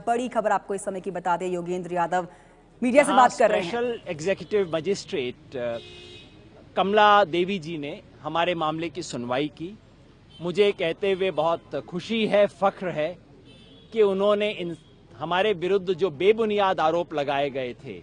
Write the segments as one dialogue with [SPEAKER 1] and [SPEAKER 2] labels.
[SPEAKER 1] बड़ी खबर आपको इस समय की बता दें, योगेंद्र यादव मीडिया से बात कर रहे हैं।
[SPEAKER 2] स्पेशल एग्जीक्यूटिव मजिस्ट्रेट कमला देवी जी ने हमारे मामले की सुनवाई की। मुझे कहते हुए बहुत खुशी है, फख्र है कि उन्होंने हमारे विरुद्ध जो बेबुनियाद आरोप लगाए गए थे,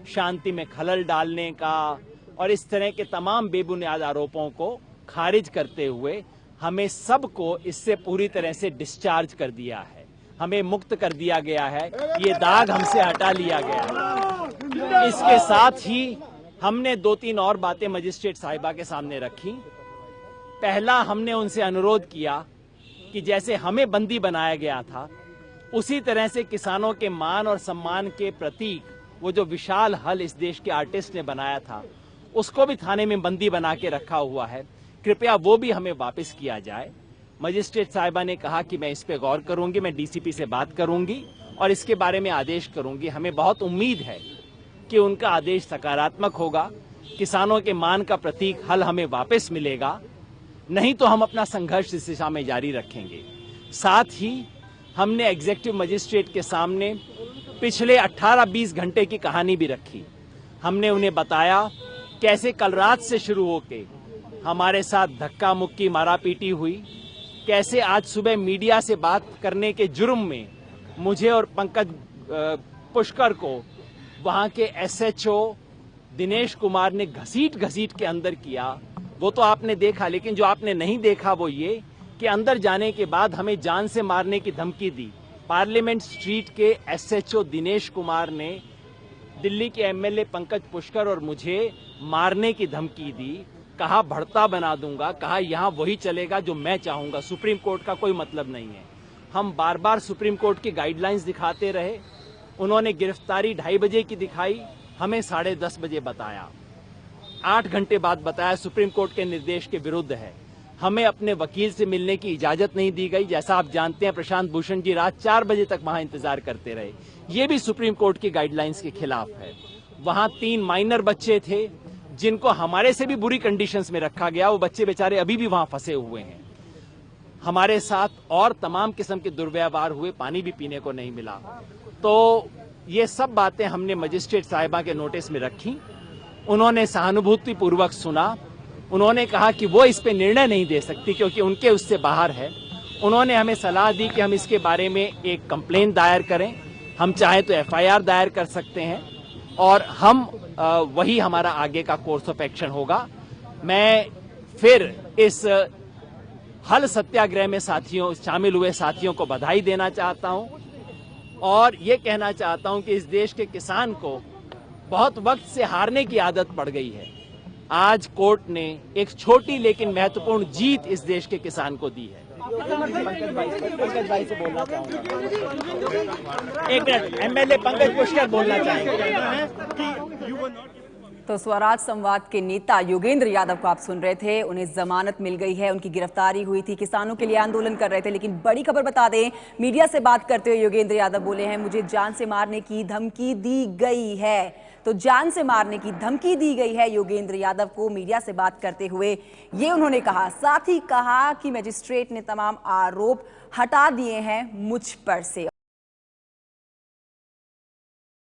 [SPEAKER 2] शांति में खलल डालने का और इस तरह के तमाम बेबुनियाद आरोपों को खारिज करते हुए हमें सबको इससे पूरी तरह से डिस्चार्ज कर दिया है, हमें मुक्त कर दिया गया है, ये दाग हमसे हटा लिया गया है। इसके साथ ही हमने 2-3 और बातें मजिस्ट्रेट साहिबा के सामने रखी। पहला, हमने उनसे अनुरोध किया कि जैसे हमें बंदी बनाया गया था, उसी तरह से किसानों के मान और सम्मान के प्रतीक वो जो विशाल हल इस देश के आर्टिस्ट ने बनाया था, उसको भी थाने में बंदी बना के रखा हुआ है, कृपया वो भी हमें वापस किया जाए। मजिस्ट्रेट साहिबा ने कहा कि मैं इस पे गौर करूंगी, मैं डीसीपी से बात करूंगी और इसके बारे में आदेश करूंगी। हमें बहुत उम्मीद है कि उनका आदेश सकारात्मक होगा, किसानों के मान का प्रतीक हल हमें वापस मिलेगा, नहीं तो हम अपना संघर्ष इस दिशा में जारी रखेंगे। साथ ही हमने एग्जीक्यूटिव मजिस्ट्रेट के सामने पिछले 18-20 घंटे की कहानी भी रखी। हमने उन्हें बताया कैसे कल रात से शुरू होके हमारे साथ धक्का मुक्की मारा पीटी हुई, कैसे आज सुबह मीडिया से बात करने के जुर्म में मुझे और पंकज पुष्कर को वहां के एसएचओ दिनेश कुमार ने घसीट के अंदर किया। वो तो आपने देखा, लेकिन जो आपने नहीं देखा वो ये कि अंदर जाने के बाद हमें जान से मारने की धमकी दी। पार्लियामेंट स्ट्रीट के एसएचओ दिनेश कुमार ने दिल्ली के एमएलए पंकज पुष्कर और मुझे मारने की धमकी दी, कहा भड़ता बना दूंगा, कहा यहां वही चलेगा जो मैं चाहूंगा, सुप्रीम कोर्ट का कोई मतलब नहीं है। हम बार बार सुप्रीम कोर्ट की गाइडलाइंस दिखाते रहे, उन्होंने गिरफ्तारी 2:30 बजे की दिखाई, हमें 10:30 बजे बताया, 8 घंटे बाद बताया सुप्रीम कोर्ट के निर्देश के विरुद्ध है। हमें अपने वकील से मिलने की इजाजत नहीं दी गई। जैसा आप जानते हैं, प्रशांत भूषण जी रात 4 बजे तक वहां इंतजार करते रहे, ये भी सुप्रीम कोर्ट की गाइडलाइंस के खिलाफ है। वहां 3 माइनर बच्चे थे जिनको हमारे से भी बुरी कंडीशंस में रखा गया, वो बच्चे बेचारे अभी भी वहां फंसे हुए हैं। हमारे साथ और तमाम किस्म के दुर्व्यवहार हुए, पानी भी पीने को नहीं मिला। तो ये सब बातें हमने मजिस्ट्रेट साहिबा के नोटिस में रखी। उन्होंने सहानुभूति पूर्वक सुना। उन्होंने कहा कि वो इस पे निर्णय नहीं दे सकती क्योंकि उनके उससे बाहर है। उन्होंने हमें सलाह दी कि हम इसके बारे में एक कंप्लेंट दायर करें, हम चाहे तो एफआईआर दायर कर सकते हैं और हम वही हमारा आगे का कोर्स ऑफ एक्शन होगा। मैं फिर इस हल सत्याग्रह में साथियों शामिल हुए साथियों को बधाई देना चाहता हूं और ये कहना चाहता हूं कि इस देश के किसान को बहुत वक्त से हारने की आदत पड़ गई है। आज कोर्ट ने एक छोटी लेकिन महत्वपूर्ण जीत इस देश के किसान को दी है। पंकज भाई से बोलना चाहूंगा, एक मिनट, एमएलए पंकज पुष्कर बोलना चाहेंगे।
[SPEAKER 1] तो स्वराज संवाद के नेता योगेंद्र यादव को आप सुन रहे थे। उन्हें जमानत मिल गई है, उनकी गिरफ्तारी हुई थी, किसानों के लिए आंदोलन कर रहे थे, लेकिन बड़ी खबर बता दें, मीडिया से बात करते हुए योगेंद्र यादव बोले हैं मुझे जान से मारने की धमकी दी गई है। तो जान से मारने की धमकी दी गई है योगेंद्र यादव को, मीडिया से बात करते हुए ये उन्होंने कहा। साथ ही कहा कि मजिस्ट्रेट ने तमाम आरोप हटा दिए हैं मुझ पर से।